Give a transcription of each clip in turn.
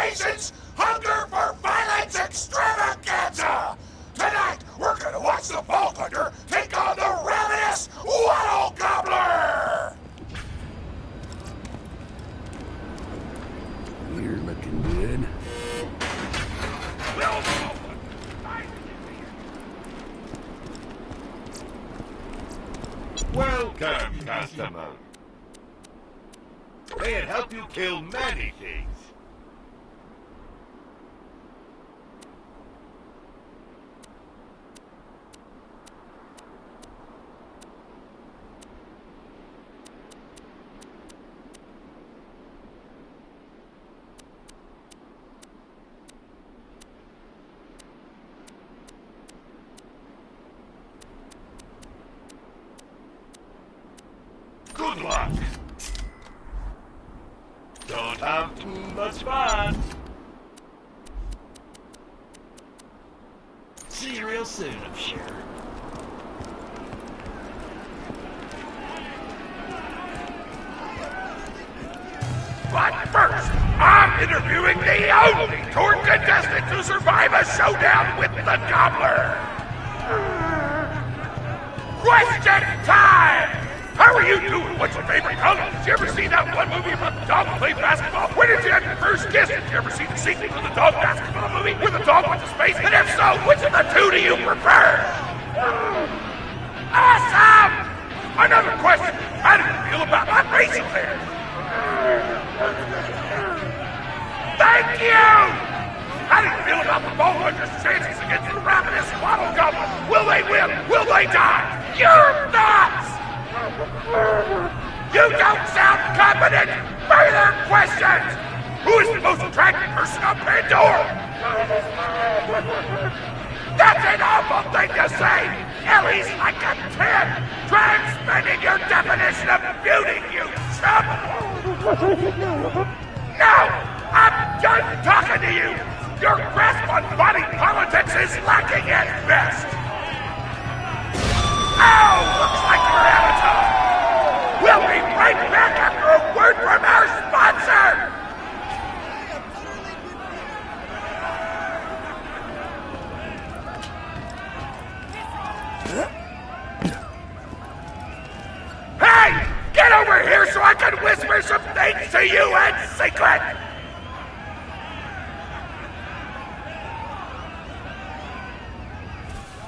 impatience, hunger for violence extravaganza! Tonight, we're gonna watch the Vault Hunter take on the ravenous wattle gobbler! You're looking good. Welcome, customer. May it help you kill many things. Good luck. Don't have too much fun. See you real soon, I'm sure. But first, I'm interviewing the only tour contestant to survive a showdown with the gobbler. Question time! How are you doing? What's your favorite color? Did you ever see that one movie about the dog who played basketball? Where did you have your first kiss? Did you ever see the sequel to the dog basketball movie where the dog went to space? And if so, which of the two do you prefer? Awesome! Another question. How do you feel about my facial hair? Thank you! How do you feel about the Vault Hunter's chances against the ravenous wattle gobbler? Will they win? Will they die? Your thoughts! You don't sound confident! Further questions! Who is the most attractive person on Pandora? That's an awful thing to say! Ellie's like a 10! Try expanding your definition of beauty, you chump! No! I'm done talking to you! Your grasp on body politics is lacking at best! Oh! Looks like we're out of time! We'll be right back after a word from our sponsor! Hey! Get over here so I can whisper some things to you in secret!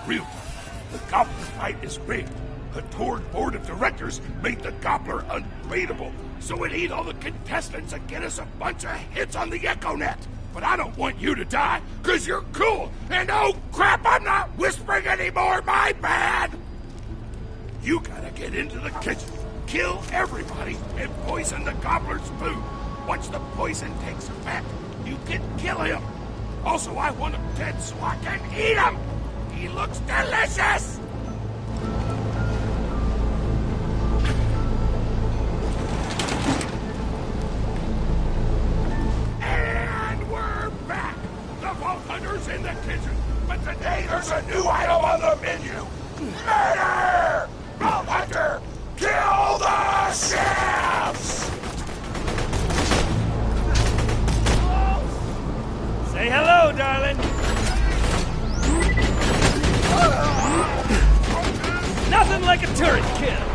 Real talk. The gobbler fight is rigged. The tour board of directors made the gobbler unbeatable, so we need all the contestants and get us a bunch of hits on the EchoNet. But I don't want you to die, because you're cool. And oh crap, I'm not whispering anymore, my bad! You gotta get into the kitchen, kill everybody, and poison the gobbler's food. Once the poison takes effect, you can kill him. Also, I want him dead so I can eat him! He looks delicious! And we're back! The Vault Hunter's in the kitchen, but today there's a new item on the menu! Murder! Vault Hunter, kill the chefs! Say hello, darling. Nothing like a turret kill.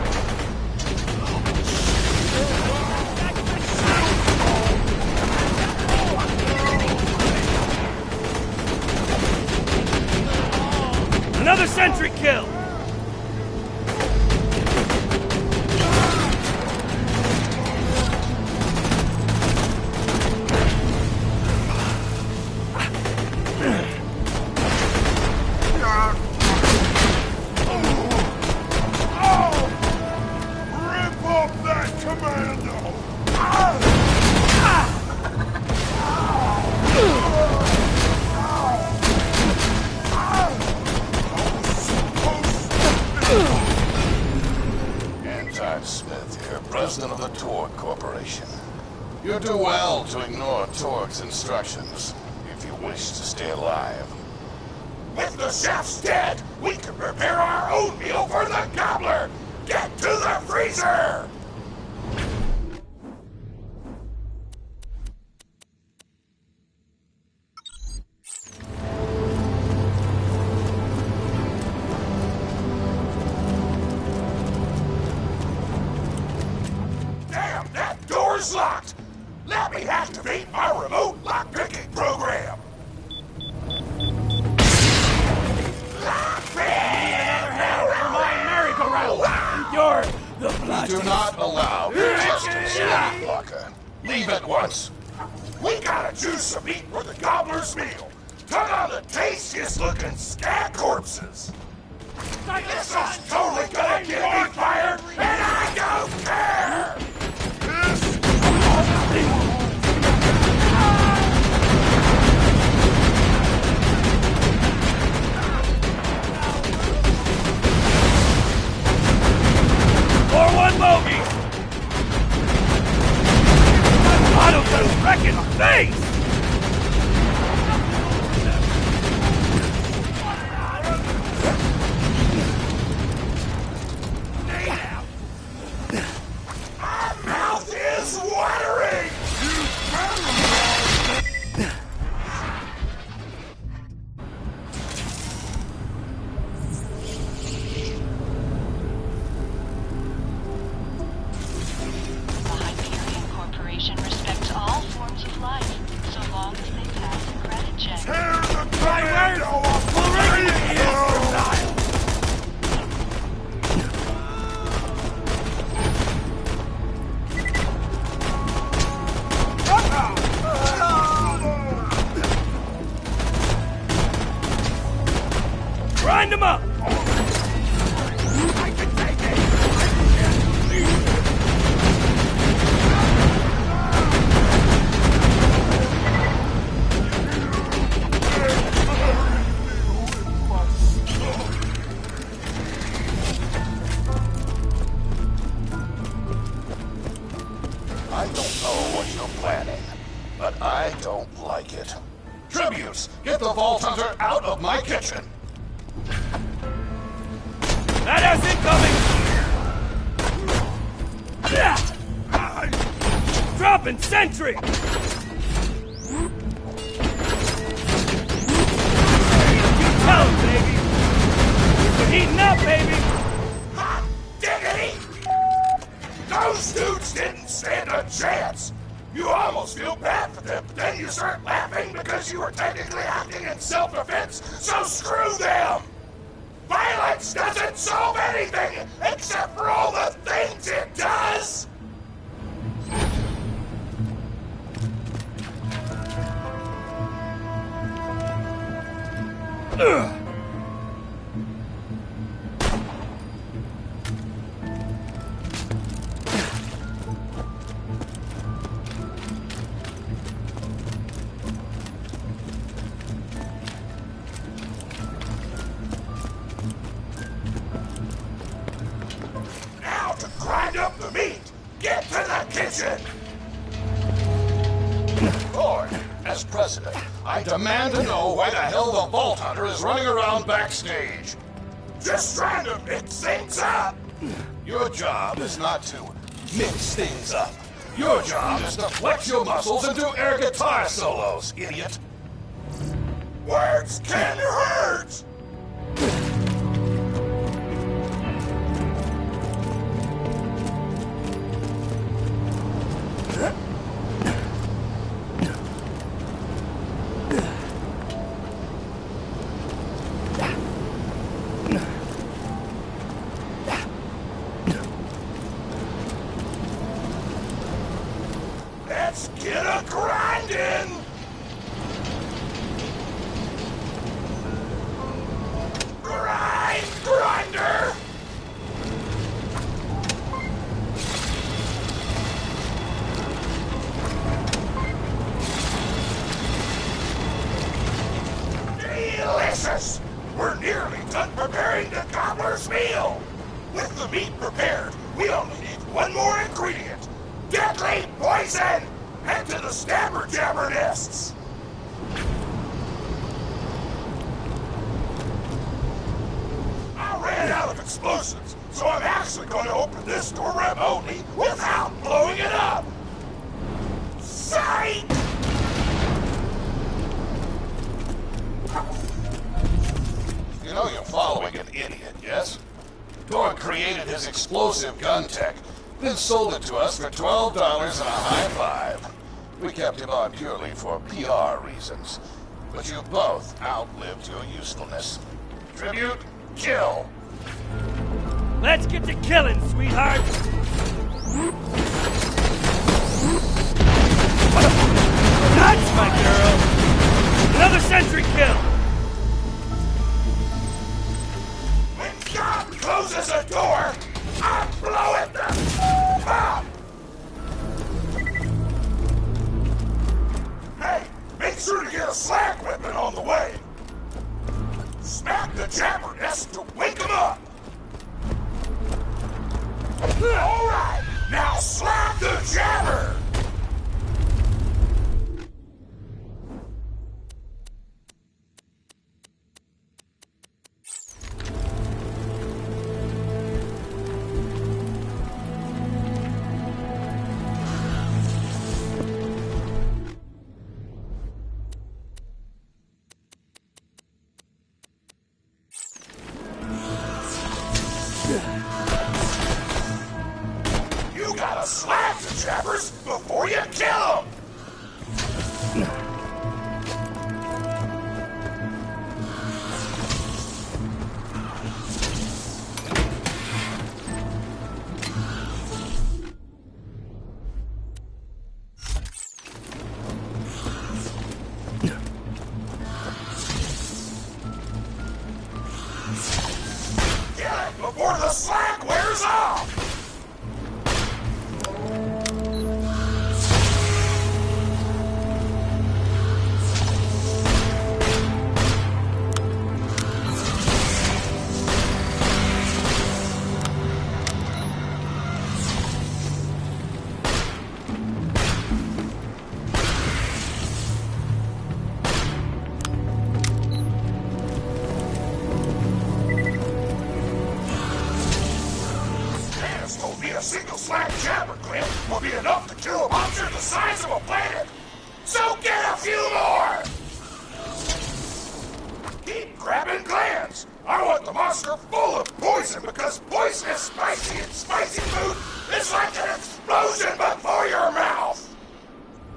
Another sentry kill. President of the Torque Corporation. You do well to ignore Torque's instructions if you wish to stay alive. With the chefs dead, we can prepare our own meal for the gobbler! Get to the freezer! do not allow contestants in the locker. Leave at once. We gotta choose some meat for the gobbler's meal. Tug on the tastiest looking scat corpses. This is totally gonna get me fired, and I don't care! Or one bogey! Auto's a wrecking face! My mouth is watering! Corporation respects all forms of life, so long as they pass a credit check. Tear the right off! Grind him up! I can take it! I don't know what you're planning, but I don't like it. Tributes, get the Vault Hunter out of my kitchen! That ass incoming! Dropping sentry! Tell him, baby! We're heating up, baby! Hot diggity! Those dudes didn't stand a chance! You almost feel bad for them, but then you start laughing because you were technically acting in self-defense, so screw them! Violence doesn't solve anything except for all the things it does! Ugh. Now to grind up the meat! Get to the kitchen! Lord, as president, I demand to know why the hell the Vault Hunter is running around backstage. Just trying to mix things up! Your job is not to mix things up. Your job is to flex your muscles and do air guitar solos, idiot. Words can hurt! Let's get a grindin'! Grinder! Delicious! We're nearly done preparing the gobbler's meal! With the meat prepared, we only need one more ingredient. Deadly poison! Head to the stabber jabber nests! I ran out of explosives, so I'm actually going to open this door remotely without blowing it up! Psych! You know you're following an idiot, yes? Torg created his explosive gun tech, then sold it to us for $12 and a high five. We kept him on purely for PR reasons. But you both outlived your usefulness. Tribute, kill! Let's get to killing, sweetheart! That's my girl! Another sentry kill! When God closes a door, I blow it the up! Hey, make sure to get a slag weapon on the way. Smack the jabber nest to wake him up. All right, now slap the jabber. You gotta slap the jabbers before you kill them! Get it before the slack wears off! Dennis told me a single slack jabber clip will be enough to kill a monster the size of a planet. So get a few more! Keep grabbing glands. I want the monster full of poison because poison is spicy and spicy food is like an explosion before your mouth.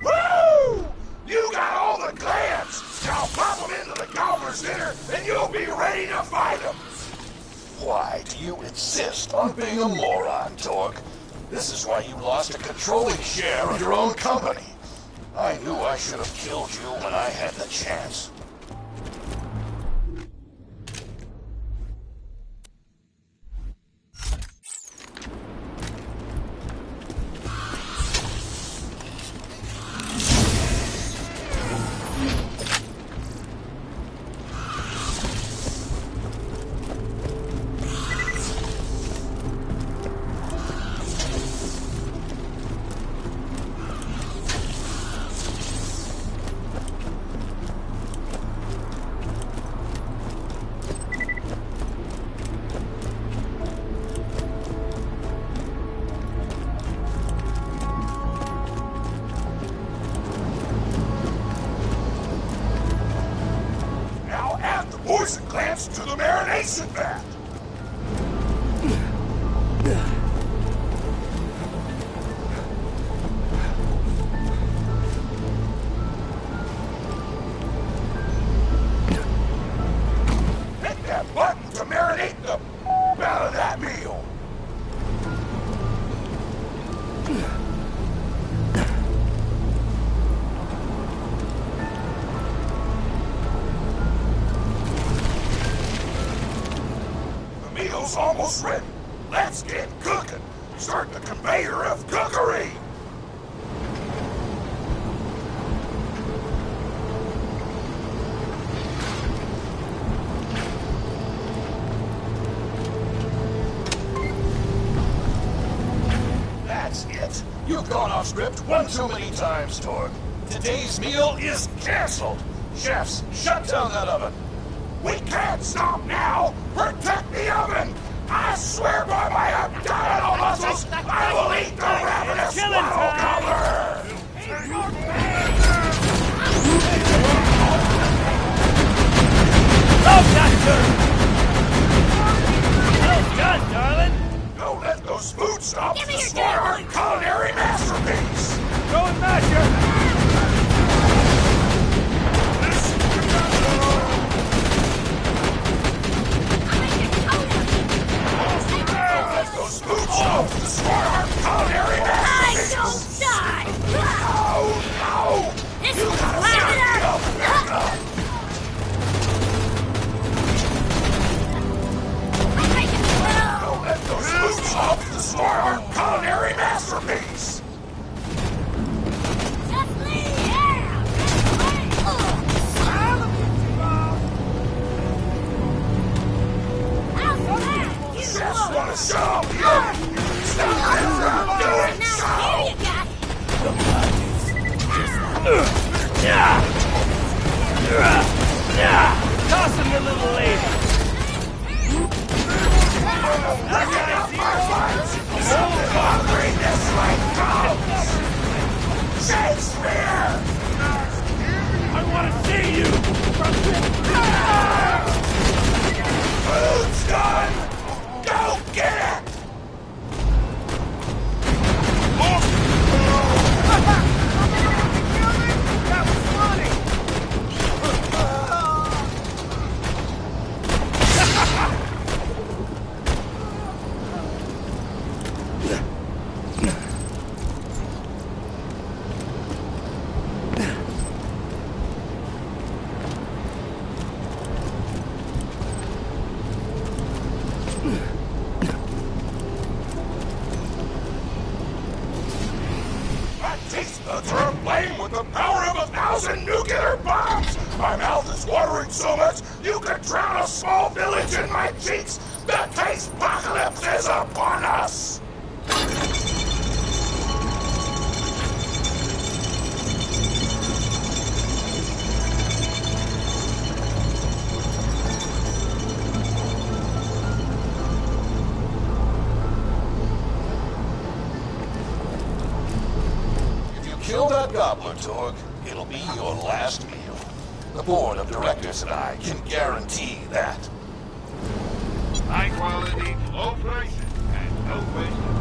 Woo! You got all the glands. Now pop them into the gobbler's dinner and you'll be ready to fight them. Why do you insist on being a moron, Torque? This is why you lost a controlling share of your own company. I knew I should have killed you when I had the chance. Now add the poison glands to the marination vat. Hit that button to marinate the out of that meal. The meal's almost ready. Let's get cooking. Start the conveyor of cookery. That's it. You've gone off script one too many times, Torque. Today's meal is canceled. Chefs, shut down that oven. We can't stop now! Protect the oven! I swear by my abdominal muscles, I will eat the ravenous Killing wattle time! gobbler! Oh, Doctor! Well done, darling! Don't let those food snobs destroy our culinary masterpiece! Go and masher! Don't let those food snobs destroy our culinary gonna show you! Stop him from doing so! Toss him, you little lady! Look at my fights! Something hungry this way comes! Shakespeare! I want to see you! Food's done! Go get it! That was funny! They're playing with the power of 1,000 nuclear bombs! My mouth is watering so much, you could drown a small village in my cheeks! The taste apocalypse is upon us! Kill that gobbler, Torg. It'll be your last meal. The board of directors and I can guarantee that. High quality, low prices, and no waste of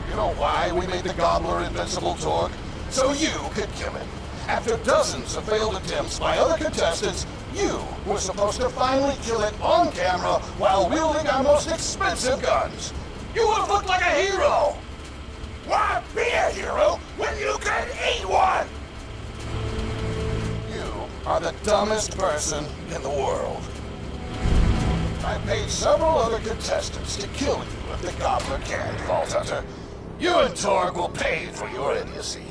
You know why we made the gobbler invincible, Torg? So you could kill him. After dozens of failed attempts by other contestants, you were supposed to finally kill it on camera while wielding our most expensive guns. You would have looked like a hero! Why be a hero when you can eat one? You are the dumbest person in the world. I paid several other contestants to kill you if the gobbler can, Vault Hunter. You and Torg will pay for your idiocy.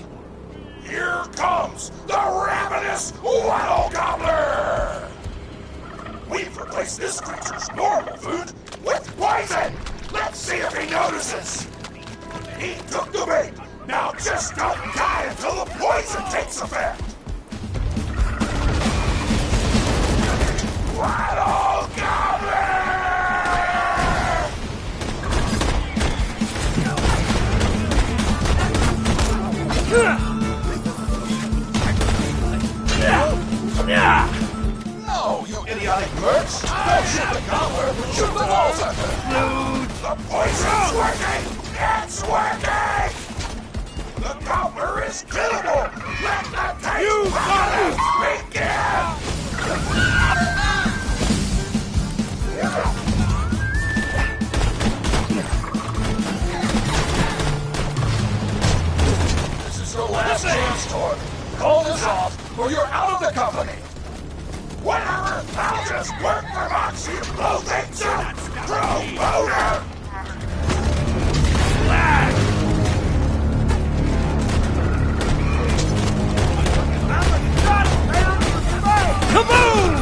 Here comes the ravenous wattle gobbler! We've replaced this creature's normal food with poison! Let's see if he notices! He took the bait! Now just don't die until the poison takes effect! Wattle gobbler! No, you idiotic mercs! Don't shoot the gobbler! Shoot the Vault Hunter! The poison's working! It's working! The gobbler is killable! Let the taste apocalypse begin! This is your last chance, Torg. Call this off, or you're out of the company! Whatever! I'll just work for Moxie Clothing Suits! Promoter! Kaboom!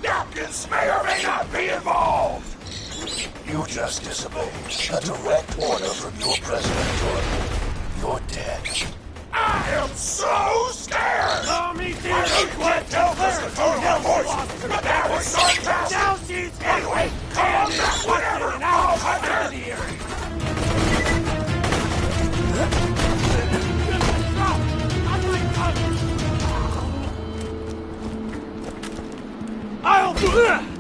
Napkins may or may not be involved! You just disobeyed a direct order from your president, Torg. You're dead. I am so scared! Oh, me too! I can't tell this the tone of my voice, but that was sarcastic! Now she's Anyway, come on back whenever, Vault Hunter! I'll do it!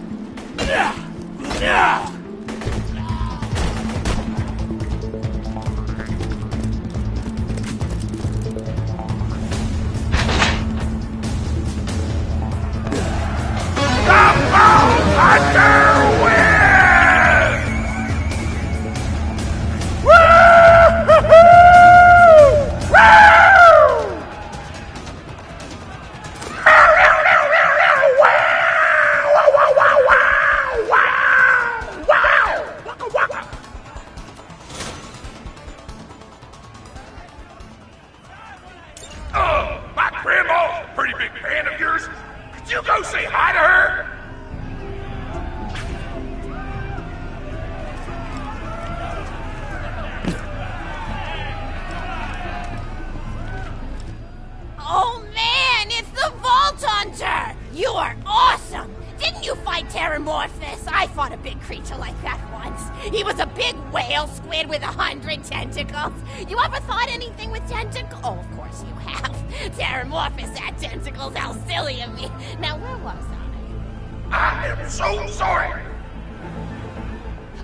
fight Terramorphous? I fought a big creature like that once. He was a big whale squid with 100 tentacles. You ever thought anything with tentacles? Oh, of course you have. Terramorphous had tentacles. How silly of me. Now, where was I? I am so sorry.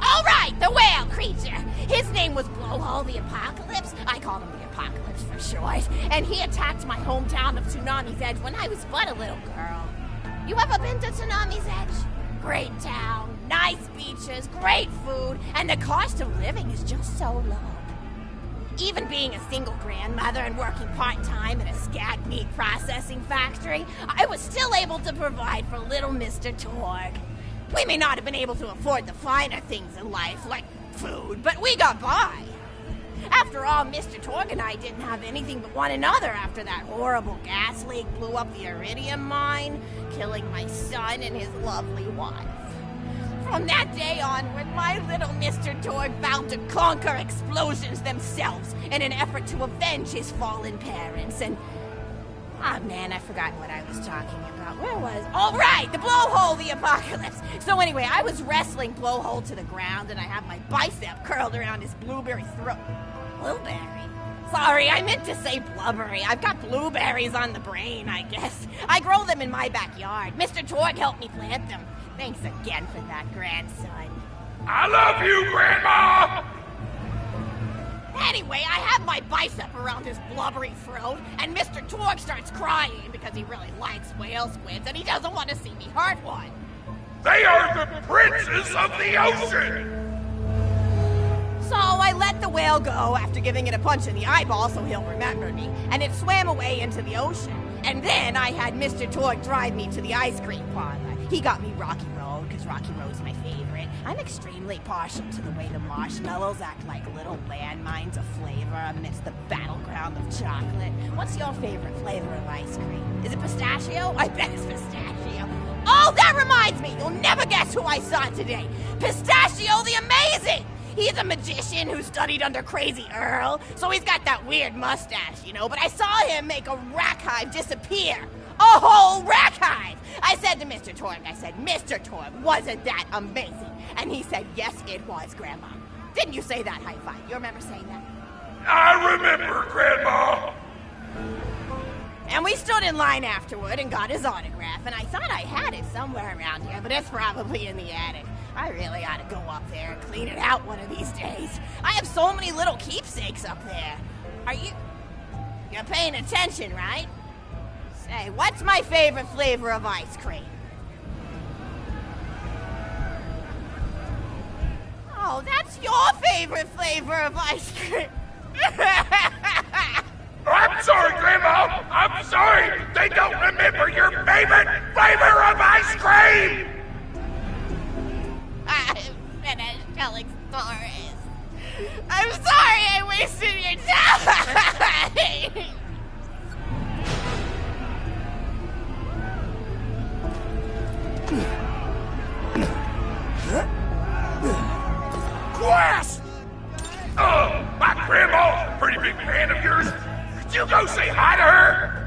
All right, the whale creature. His name was Blowhole the Apocalypse. I called him the Apocalypse for short. And he attacked my hometown of Tsunami's Edge when I was but a little girl. You ever been to Tsunami's Edge? Great town, nice beaches, great food, and the cost of living is just so low. Even being a single grandmother and working part-time in a scat meat processing factory, I was still able to provide for little Mr. Torg. We may not have been able to afford the finer things in life, like food, but we got by. After all, Mr. Torg and I didn't have anything but one another after that horrible gas leak blew up the iridium mine, killing my son and his lovely wife. From that day onward, my little Mr. Torg vowed to conquer explosions themselves in an effort to avenge his fallen parents, and... oh man, I forgot what I was talking about. Where was... oh right, the Blowhole the Apocalypse! So anyway, I was wrestling Blowhole to the ground, and I have my bicep curled around his blueberry throat. Blueberry? Sorry, I meant to say blubbery. I've got blueberries on the brain, I guess. I grow them in my backyard. Mr. Torg helped me plant them. Thanks again for that, grandson. I love you, Grandma! Anyway, I have my bicep around his blubbery throat, and Mr. Torg starts crying because he really likes whale squids, and he doesn't want to see me hurt one. They are the princes of the ocean! So I let the whale go after giving it a punch in the eyeball so he'll remember me, and it swam away into the ocean. And then I had Mr. Torg drive me to the ice cream parlor. He got me Rocky Road, because Rocky Road's my favorite. I'm extremely partial to the way the marshmallows act like little landmines of flavor amidst the battleground of chocolate. What's your favorite flavor of ice cream? Is it pistachio? I bet it's pistachio. Oh, that reminds me! You'll never guess who I saw today! Pistachio the Amazing! He's a magician who studied under Crazy Earl, so he's got that weird mustache, you know, but I saw him make a rack hive disappear. A whole rack hive! I said to Mr. Torg, Mr. Torg, wasn't that amazing? And he said, yes, it was, Grandma. Didn't you say that high five? You remember saying that? I remember, Grandma! And we stood in line afterward and got his autograph, and I thought I had it somewhere around here, but it's probably in the attic. I really ought to go up there and clean it out one of these days. I have so many little keepsakes up there. You're paying attention, right? Say, what's my favorite flavor of ice cream? Oh, that's your favorite flavor of ice cream. I'm sorry, Grandma! I'm sorry! They don't remember your favorite flavor of ice cream! I'm finished telling stories. I'm sorry I wasted your time! Class! Oh, my grandma's a pretty big fan of yours. Could you go say hi to her?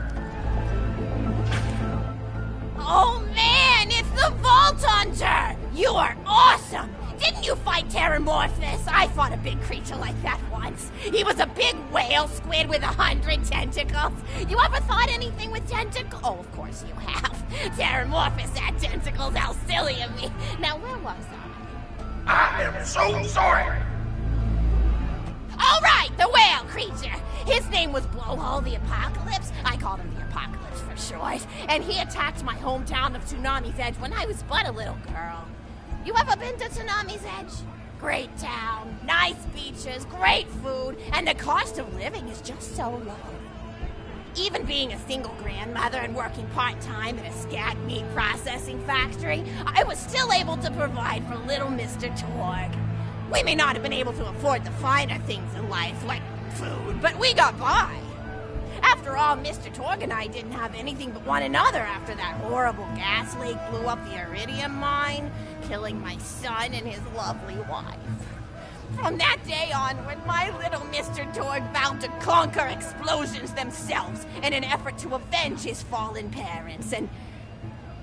Oh man, it's the Vault Hunter! You are awesome! Didn't you fight Terramorphous? I fought a big creature like that once. He was a big whale squid with 100 tentacles. You ever thought anything with tentacles? Oh, of course you have. Terramorphous had tentacles. How silly of me. Now, where was I? I am so sorry. All right, the whale creature. His name was Blowhole the Apocalypse. I called him the Apocalypse for short. And he attacked my hometown of Tsunami's Edge when I was but a little girl. You ever been to Tsunami's Edge? Great town, nice beaches, great food, and the cost of living is just so low. Even being a single grandmother and working part-time in a scat meat processing factory, I was still able to provide for little Mr. Torg. We may not have been able to afford the finer things in life, like food, but we got by. After all, Mr. Torg and I didn't have anything but one another after that horrible gas leak blew up the iridium mine, killing my son and his lovely wife. From that day onward, my little Mr. Torg vowed to conquer explosions themselves in an effort to avenge his fallen parents, and...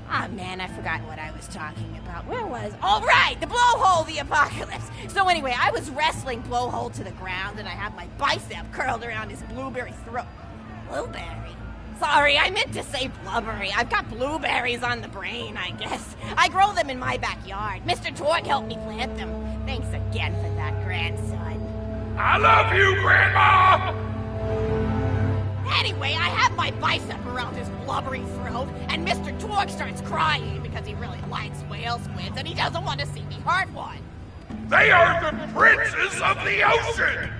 Ah, man, I forgot what I was talking about. Where was... All right, the blowhole, the apocalypse. So anyway, I was wrestling blowhole to the ground, and I had my bicep curled around his blueberry throat. Blueberry? Sorry, I meant to say blubbery. I've got blueberries on the brain, I guess. I grow them in my backyard. Mr. Torg helped me plant them. Thanks again for that, grandson. I love you, Grandma! Anyway, I have my bicep around his blubbery throat, and Mr. Torg starts crying because he really likes whale squids, and he doesn't want to see me hurt one. They are the princes of the ocean!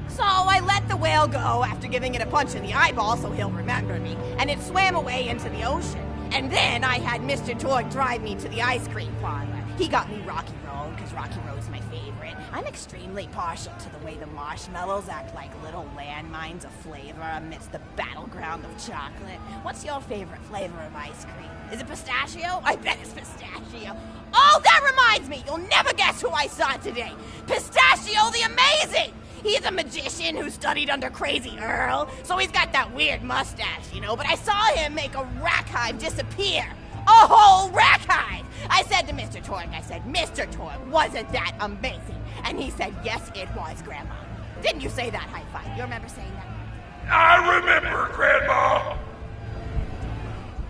So I let the whale go after giving it a punch in the eyeball so he'll remember me, and it swam away into the ocean. And then I had Mr. Torg drive me to the ice cream parlor. He got me Rocky Road, because Rocky Road's my favorite. I'm extremely partial to the way the marshmallows act like little landmines of flavor amidst the battleground of chocolate. What's your favorite flavor of ice cream? Is it pistachio? I bet it's pistachio. Oh, that reminds me! You'll never guess who I saw today! Pistachio the Amazing! He's a magician who studied under Crazy Earl, so he's got that weird mustache, you know, but I saw him make a rack hive disappear. A whole rack hive! I said to Mr. Torg, Mr. Torg, wasn't that amazing? And he said, yes, it was, Grandma. Didn't you say that, high five? You remember saying that? I remember, Grandma!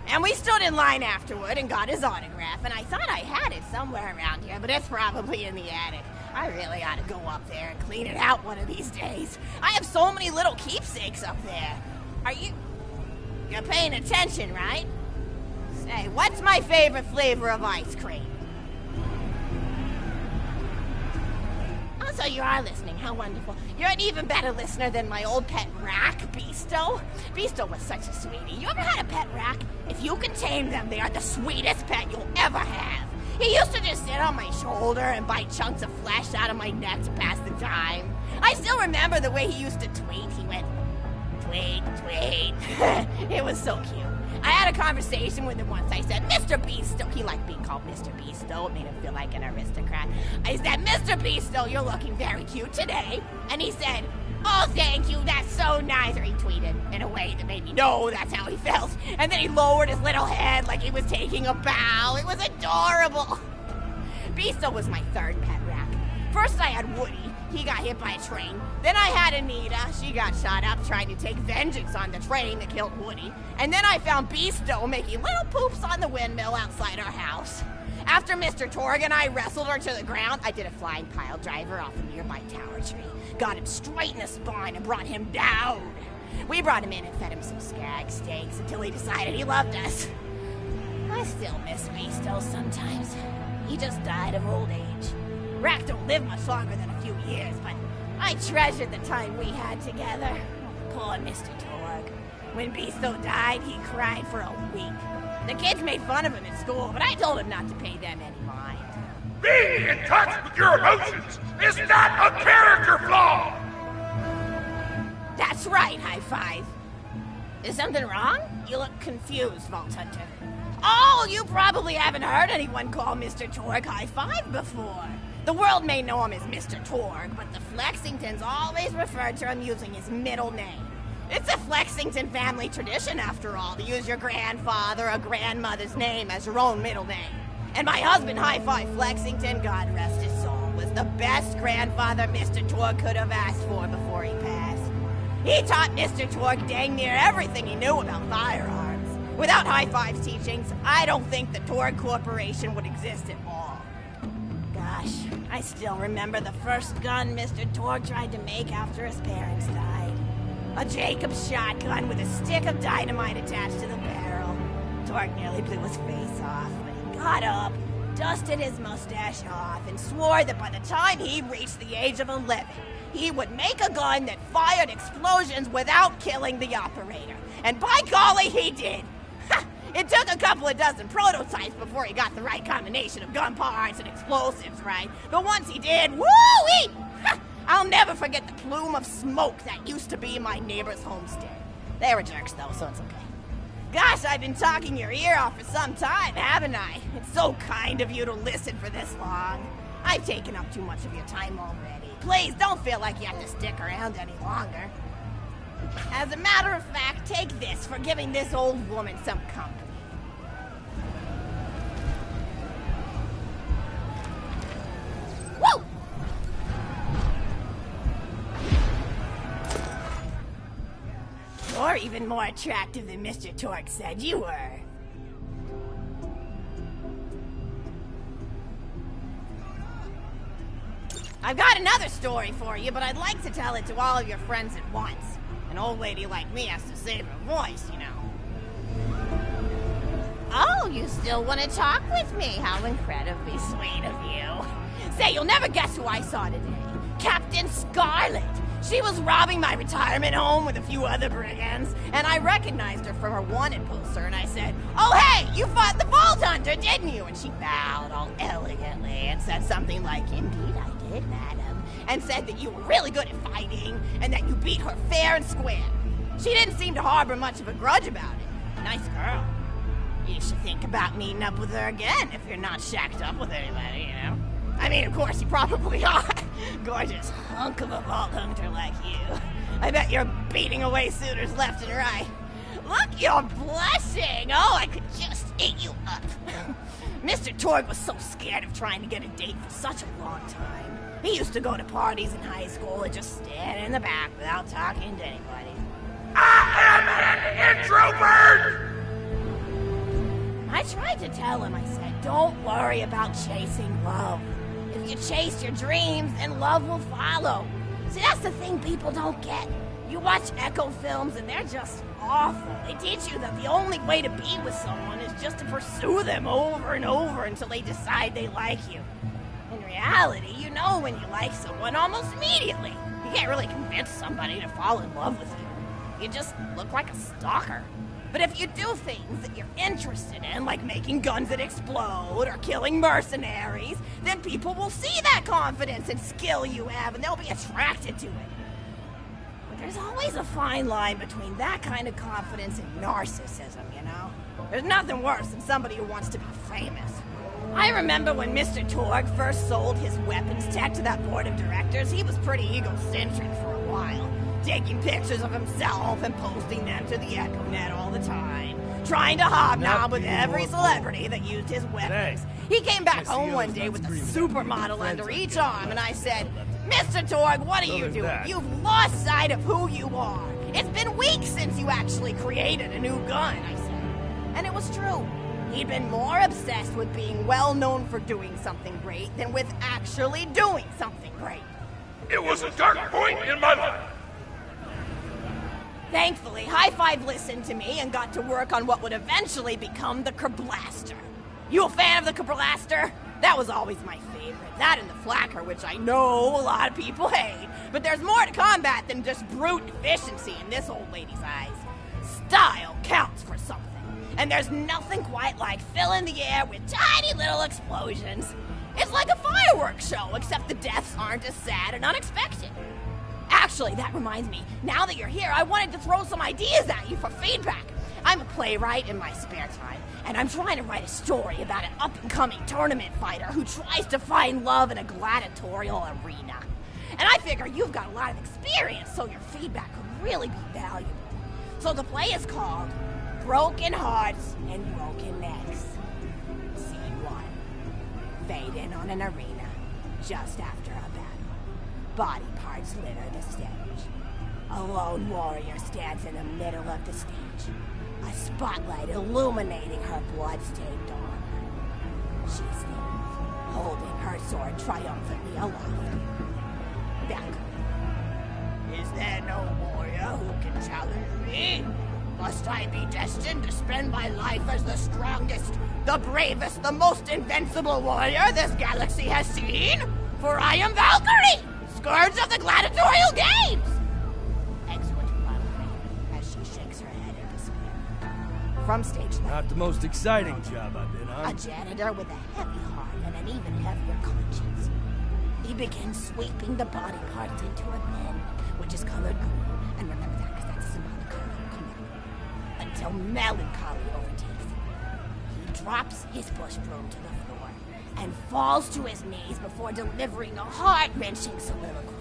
And we stood in line afterward and got his autograph, and I thought I had it somewhere around here, but it's probably in the attic. I really ought to go up there and clean it out one of these days. I have so many little keepsakes up there. You're paying attention, right? Say, what's my favorite flavor of ice cream? Oh, so you are listening. How wonderful. You're an even better listener than my old pet rack, Beasto. Beasto was such a sweetie. You ever had a pet rack? If you can tame them, they are the sweetest pet you'll ever have. He used to just sit on my shoulder and bite chunks of flesh out of my neck to pass the time. I still remember the way he used to tweet. He went, tweet, tweet. It was so cute. I had a conversation with him once. I said, Mr. Beasto. He liked being called Mr. Beasto. It made him feel like an aristocrat. I said, Mr. Beasto, you're looking very cute today. And he said, oh, thank you, that's so nice. Or he tweeted in a way that made me know that's how he felt. And then he lowered his little head like he was taking a bow. It was adorable. Beasto was my third pet rack. First I had Woody. He got hit by a train. Then I had Anita. She got shot up trying to take vengeance on the train that killed Woody. And then I found Beasto making little poops on the windmill outside our house. After Mr. Torg and I wrestled her to the ground, I did a flying pile driver off a nearby tower tree. Got him straight in the spine and brought him down. We brought him in and fed him some skag steaks until he decided he loved us. I still miss Beasto sometimes. He just died of old age. Rack don't live much longer than a few years, but I treasured the time we had together. Poor Mr. Torg. When Beasto died, he cried for a week. The kids made fun of him at school, but I told him not to pay them any mind. Being in touch with your emotions is not a character flaw! That's right, high five. Is something wrong? You look confused, Vault Hunter. Oh, you probably haven't heard anyone call Mr. Torg high five before. The world may know him as Mr. Torg, but the Flexingtons always refer to him using his middle name. It's a Flexington family tradition, after all, to use your grandfather or grandmother's name as your own middle name. And my husband, High Five Flexington, God rest his soul, was the best grandfather Mr. Torg could have asked for before he passed. He taught Mr. Torg dang near everything he knew about firearms. Without High Five's teachings, I don't think the Torg Corporation would exist at all. Gosh, I still remember the first gun Mr. Torg tried to make after his parents died. A Jacobs shotgun with a stick of dynamite attached to the barrel. Torg nearly blew his face off, but he got up, dusted his mustache off, and swore that by the time he reached the age of 11, he would make a gun that fired explosions without killing the operator. And by golly, he did! It took a couple of dozen prototypes before he got the right combination of gun parts and explosives right. But once he did, woo-wee! I'll never forget the plume of smoke that used to be my neighbor's homestead. They were jerks, though, so it's okay. Gosh, I've been talking your ear off for some time, haven't I? It's so kind of you to listen for this long. I've taken up too much of your time already. Please don't feel like you have to stick around any longer. As a matter of fact, take this for giving this old woman some company. even more attractive than Mr. Torque said you were. I've got another story for you, but I'd like to tell it to all of your friends at once. An old lady like me has to save her voice, you know. Oh, you still want to talk with me? How incredibly sweet of you. Say, you'll never guess who I saw today. Captain Scarlet. She was robbing my retirement home with a few other brigands, and I recognized her from her wanted poster, and I said, "Oh, hey, you fought the Vault Hunter, didn't you?" And she bowed all elegantly and said something like, "Indeed I did, madam," and said that you were really good at fighting, and that you beat her fair and square. She didn't seem to harbor much of a grudge about it. Nice girl. You should think about meeting up with her again if you're not shacked up with anybody, you know? I mean, of course, you probably are. Gorgeous hunk of a Vault Hunter like you. I bet you're beating away suitors left and right. Look, you're blushing. Oh, I could just eat you up. Mr. Torgue was so scared of trying to get a date for such a long time. He used to go to parties in high school and just stand in the back without talking to anybody. I am an introvert! I tried to tell him, I said, don't worry about chasing love. If you chase your dreams, then love will follow. See, that's the thing people don't get. You watch Echo films and they're just awful. They teach you that the only way to be with someone is just to pursue them over and over until they decide they like you. In reality, you know when you like someone almost immediately. You can't really convince somebody to fall in love with you. You just look like a stalker. But if you do things that you're interested in, like making guns that explode or killing mercenaries, then people will see that confidence and skill you have, and they'll be attracted to it. But there's always a fine line between that kind of confidence and narcissism, you know? There's nothing worse than somebody who wants to be famous. I remember when Mr. Torgue first sold his weapons tech to that board of directors, he was pretty egocentric for a while. Taking pictures of himself and posting them to the EchoNet all the time. Trying to hobnob with every celebrity that used his weapons. He came back home one day with a supermodel under each arm, and I said, "Mr. Torgue, what are you doing? You've lost sight of who you are. It's been weeks since you actually created a new gun," I said. And it was true. He'd been more obsessed with being well known for doing something great than with actually doing something great. It was a dark point in my life. Thankfully, High Five listened to me and got to work on what would eventually become the Kerblaster. You a fan of the Kerblaster? That was always my favorite. That and the Flacker, which I know a lot of people hate. But there's more to combat than just brute efficiency in this old lady's eyes. Style counts for something. And there's nothing quite like filling the air with tiny little explosions. It's like a fireworks show, except the deaths aren't as sad and unexpected. Actually, that reminds me, now that you're here, I wanted to throw some ideas at you for feedback. I'm a playwright in my spare time, and I'm trying to write a story about an up-and-coming tournament fighter who tries to find love in a gladiatorial arena. And I figure you've got a lot of experience, so your feedback could really be valuable. So the play is called Broken Hearts and Broken Necks. Scene 1. Fade in on an arena, just after a battle. Body parts litter the stage. A lone warrior stands in the middle of the stage, a spotlight illuminating her blood-stained armor. She stands, holding her sword triumphantly aloft. Back. Is there no warrior who can challenge me? Must I be destined to spend my life as the strongest, the bravest, the most invincible warrior this galaxy has seen? For I am Valkyrie! Scourge of the gladiatorial games! Excellent Valkyrie, as she shakes her head in despair. From stage left. Not the most exciting job I've been on. A janitor with a heavy heart and an even heavier conscience. He begins sweeping the body parts into a bin, which is colored green. And remember that, because that's a symbolic color of commitment. Until melancholy overtakes him. He drops his bush broom to the floor and falls to his knees before delivering a heart-wrenching soliloquy.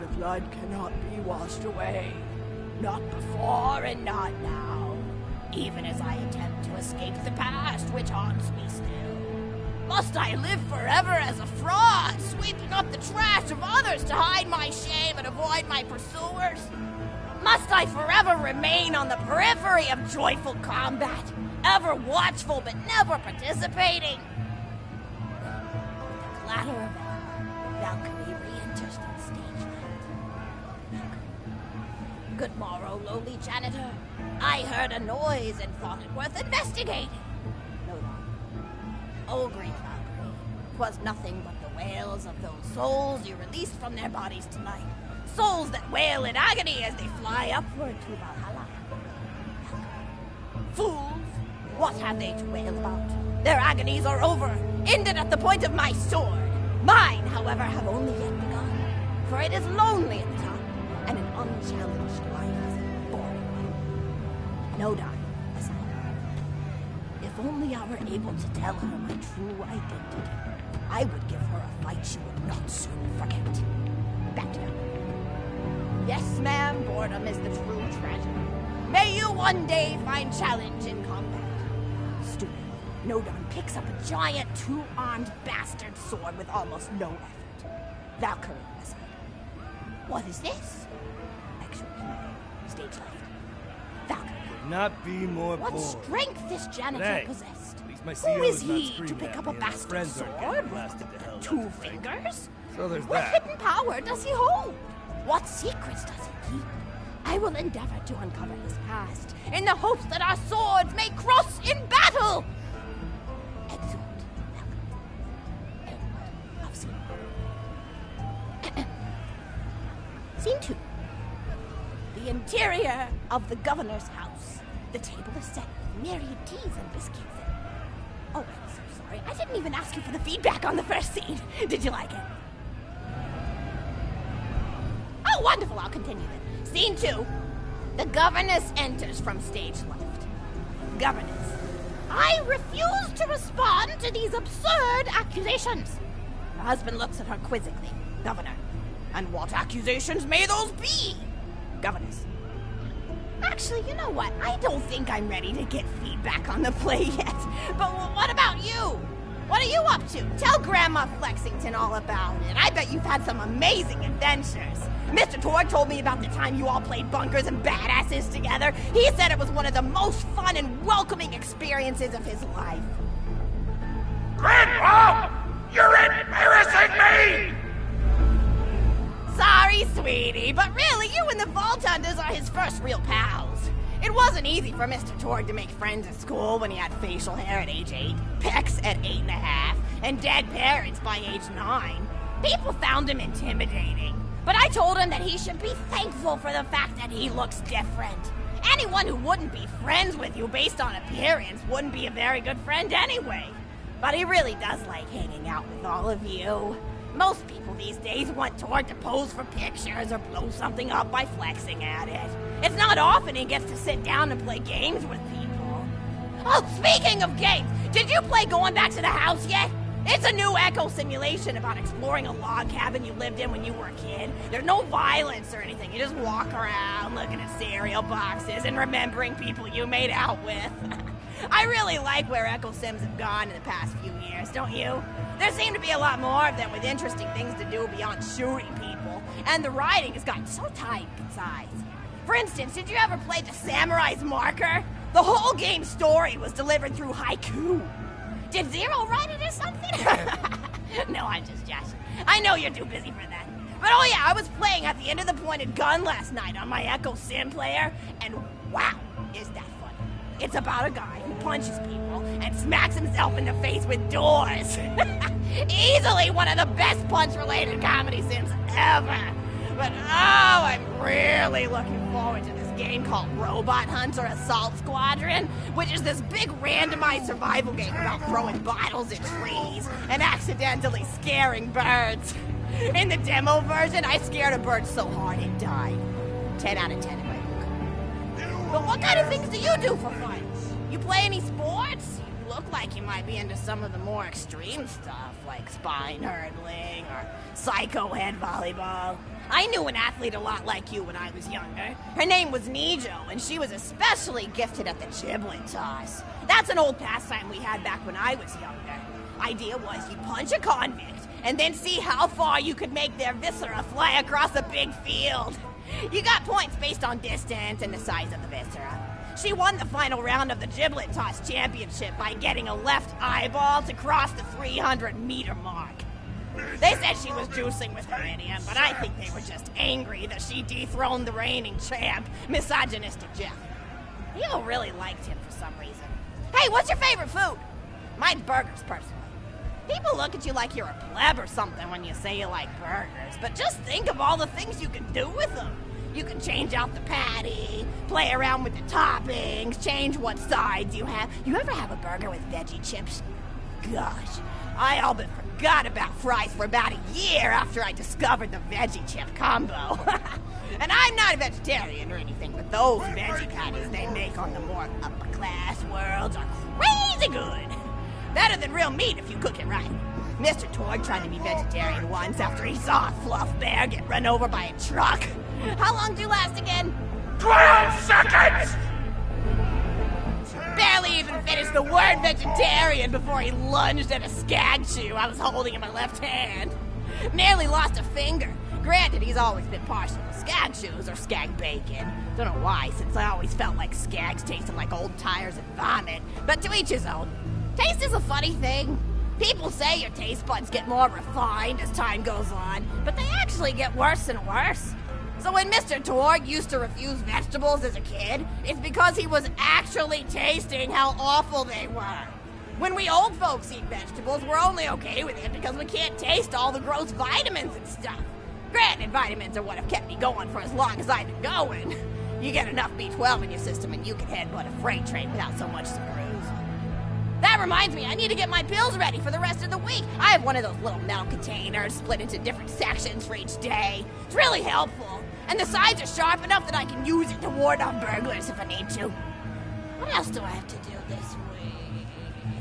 The blood cannot be washed away. Not before and not now. Even as I attempt to escape the past which haunts me still. Must I live forever as a fraud, sweeping up the trash of others to hide my shame and avoid my pursuers? Must I forever remain on the periphery of joyful combat, ever watchful but never participating? With the clatter of Valkyrie re-enters the stage left. Good morrow, lowly janitor. I heard a noise and thought it worth investigating. No, old Greek Valkyrie, 'twas nothing but the wails of those souls you released from their bodies tonight. Souls that wail in agony as they fly upward to Valhalla. Fools! What have they to wail about? Their agonies are over, ended at the point of my sword. Mine, however, have only yet begun, for it is lonely at the top, and an unchallenged life is a boring one. No dying, aside. If only I were able to tell her my true identity, I would give her a fight she would not soon forget. Back to them. Yes, ma'am, boredom is the true treasure. May you one day find challenge in combat. Stupid. Nodon picks up a giant two-armed bastard sword with almost no effort. Valkyrie aside. What is this? Actually, stage left. Valkyrie. Could not be more What bored. strength this janitor Thanks. possessed? At least my Who CO is not he to screaming pick at up me a and my bastard friends aren't sword getting blasted to hell with two left and right. fingers? So there's What that. hidden power does he hold? What secrets does he keep? I will endeavor to uncover his past, in the hopes that our swords may cross in battle! Exeunt. End of scene. Scene 2. The interior of the governor's house. The table is set with myriad teas and biscuits. Oh, I'm so sorry. I didn't even ask you for the feedback on the first scene. Did you like it? Oh, wonderful. I'll continue then. Scene 2. The governess enters from stage left. Governess. I refuse to respond to these absurd accusations. Her husband looks at her quizzically. Governor. And what accusations may those be? Governess. Actually, you know what? I don't think I'm ready to get feedback on the play yet. But what about you? What are you up to? Tell Grandma Flexington all about it. I bet you've had some amazing adventures. Mr. Torg told me about the time you all played bunkers and badasses together. He said it was one of the most fun and welcoming experiences of his life. Grandpa! You're embarrassing me! Sorry, sweetie, but really, you and the Vault Hunters are his first real pals. It wasn't easy for Mr. Torg to make friends at school when he had facial hair at age 8, pecs at 8.5, and dead parents by age 9. People found him intimidating, but I told him that he should be thankful for the fact that he looks different. Anyone who wouldn't be friends with you based on appearance wouldn't be a very good friend anyway. But he really does like hanging out with all of you. Most people these days want Torg to pose for pictures or blow something up by flexing at it. It's not often he gets to sit down and play games with people. Oh, speaking of games, did you play Going Back to the House yet? It's a new echo simulation about exploring a log cabin you lived in when you were a kid. There's no violence or anything. You just walk around looking at cereal boxes and remembering people you made out with. I really like where Echo Sims have gone in the past few years, don't you? There seem to be a lot more of them with interesting things to do beyond shooting people, and the writing has gotten so tight and concise. For instance, did you ever play The Samurai's Marker? The whole game's story was delivered through haiku. Did Zero write it or something? No, I'm just joshing. I know you're too busy for that. But oh yeah, I was playing at the end of the pointed gun last night on my Echo Sim player, and wow, is that funny. It's about a guy who punches people and smacks himself in the face with doors. Easily one of the best punch-related comedy sims ever. But oh, I'm really looking forward to this game called Robot Hunter Assault Squadron, which is this big randomized survival game about throwing bottles at trees and accidentally scaring birds. In the demo version, I scared a bird so hard it died. 10 out of 10 in my book. But what kind of things do you do for fun? You play any sports? You look like you might be into some of the more extreme stuff, like spine hurdling or psycho head volleyball. I knew an athlete a lot like you when I was younger. Her name was Nijo, and she was especially gifted at the giblet toss. That's an old pastime we had back when I was younger. Idea was you punch a convict, and then see how far you could make their viscera fly across a big field. You got points based on distance and the size of the viscera. She won the final round of the Giblet Toss Championship by getting a left eyeball to cross the 300-meter mark. They said she was juicing with Meridian, but I think they were just angry that she dethroned the reigning champ, misogynistic Jeff. People really liked him for some reason. Hey, what's your favorite food? Mine's burgers, personally. People look at you like you're a pleb or something when you say you like burgers, but just think of all the things you can do with them. You can change out the patty, play around with the toppings, change what sides you have. You ever have a burger with veggie chips? Gosh, I all but forgot about fries for about a year after I discovered the veggie chip combo. And I'm not a vegetarian or anything, but those veggie patties they make on the more upper class worlds are crazy good. Better than real meat if you cook it right. Mr. Torg tried to be vegetarian once after he saw a fluff bear get run over by a truck. How long do you last again? 12 seconds! Barely even finished the word vegetarian before he lunged at a skag chew I was holding in my left hand. Nearly lost a finger. Granted, he's always been partial to skag chews or skag bacon. Don't know why, since I always felt like skags tasted like old tires and vomit. But to each his own. Taste is a funny thing. People say your taste buds get more refined as time goes on, but they actually get worse and worse. So when Mr. Torg used to refuse vegetables as a kid, it's because he was actually tasting how awful they were. When we old folks eat vegetables, we're only okay with it because we can't taste all the gross vitamins and stuff. Granted, vitamins are what have kept me going for as long as I've been going. You get enough B12 in your system and you can headbutt a freight train without so much as a bruise. That reminds me, I need to get my pills ready for the rest of the week. I have one of those little metal containers split into different sections for each day. It's really helpful. And the sides are sharp enough that I can use it to ward off burglars if I need to. What else do I have to do this week?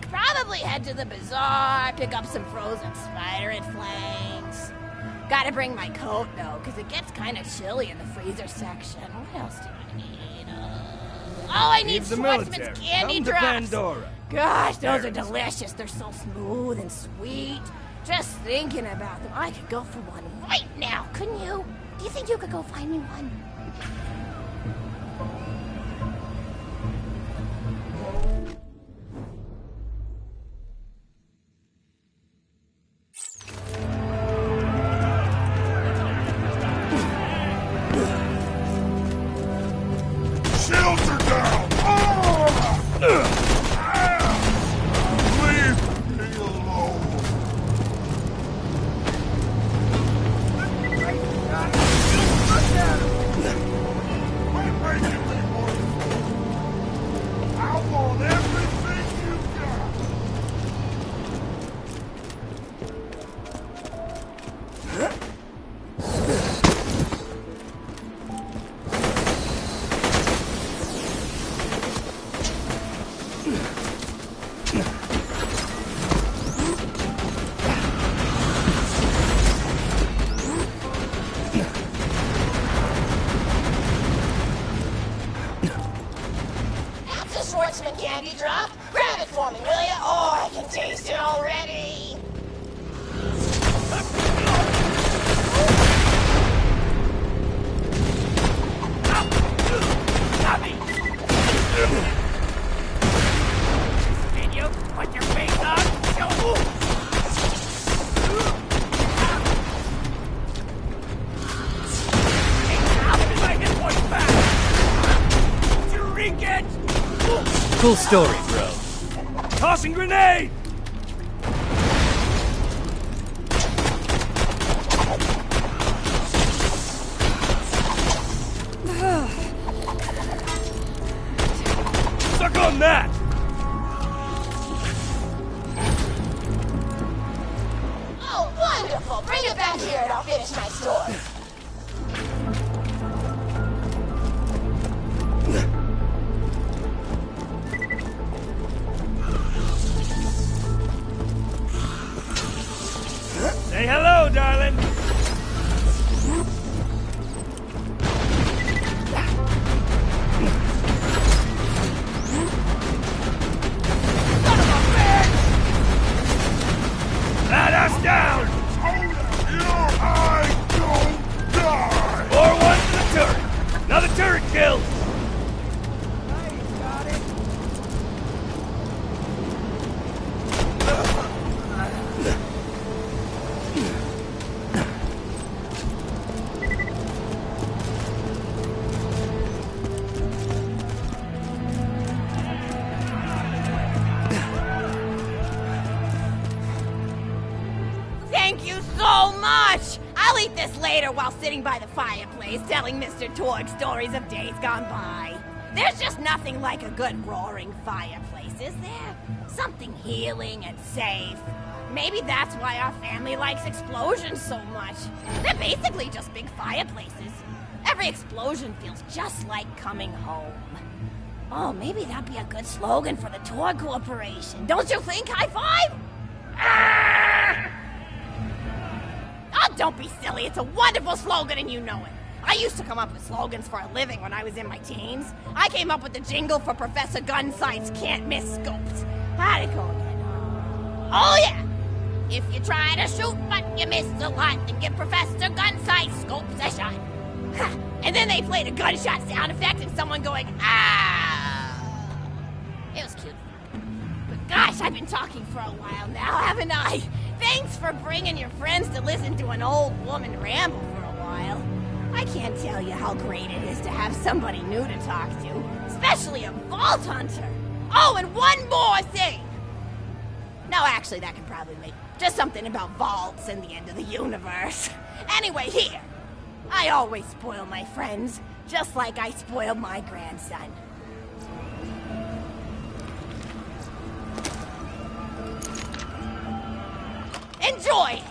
Probably head to the bazaar, pick up some frozen spider and flanks. Gotta bring my coat, though, because it gets kind of chilly in the freezer section. What else do I need? I need Schwartzman's candy drops. Pandora. Gosh, those are delicious. They're so smooth and sweet. Just thinking about them, I could go for one right now, couldn't you? Do you think you could go find me one? Shields are down! Leave me alone! Quit making me work! I want everything you've got! Schwartzman candy drop? Grab it for me, will ya? Oh, I can taste it already! Can you put your face on? Cool story, bro. Tossing grenade! Suck on that! Oh, wonderful! Bring it back here and I'll finish my story. Say hello, darling! Son of a bitch! so much! I'll eat this later while sitting by the fireplace telling Mr. Torg stories of days gone by. There's just nothing like a good roaring fireplace, is there? Something healing and safe. Maybe that's why our family likes explosions so much. They're basically just big fireplaces. Every explosion feels just like coming home. Oh, maybe that'd be a good slogan for the Torg Corporation. Don't you think, High Five? Ah! Oh, don't be silly. It's a wonderful slogan and you know it. I used to come up with slogans for a living when I was in my teens. I came up with the jingle for Professor Gunsight's Can't Miss Scopes. How'd it go again? Oh, yeah. If you try to shoot but you miss a lot, then give Professor Gunsight Scopes a shot. Ha! And then they played a gunshot sound effect and someone going, ah! It was cute. But gosh, I've been talking for a while now, haven't I? Thanks for bringing your friends to listen to an old woman ramble for a while. I can't tell you how great it is to have somebody new to talk to, especially a vault hunter. Oh, and one more thing. No, actually, that could probably make just something about vaults and the end of the universe. Anyway, here. I always spoil my friends, just like I spoiled my grandson. Enjoy!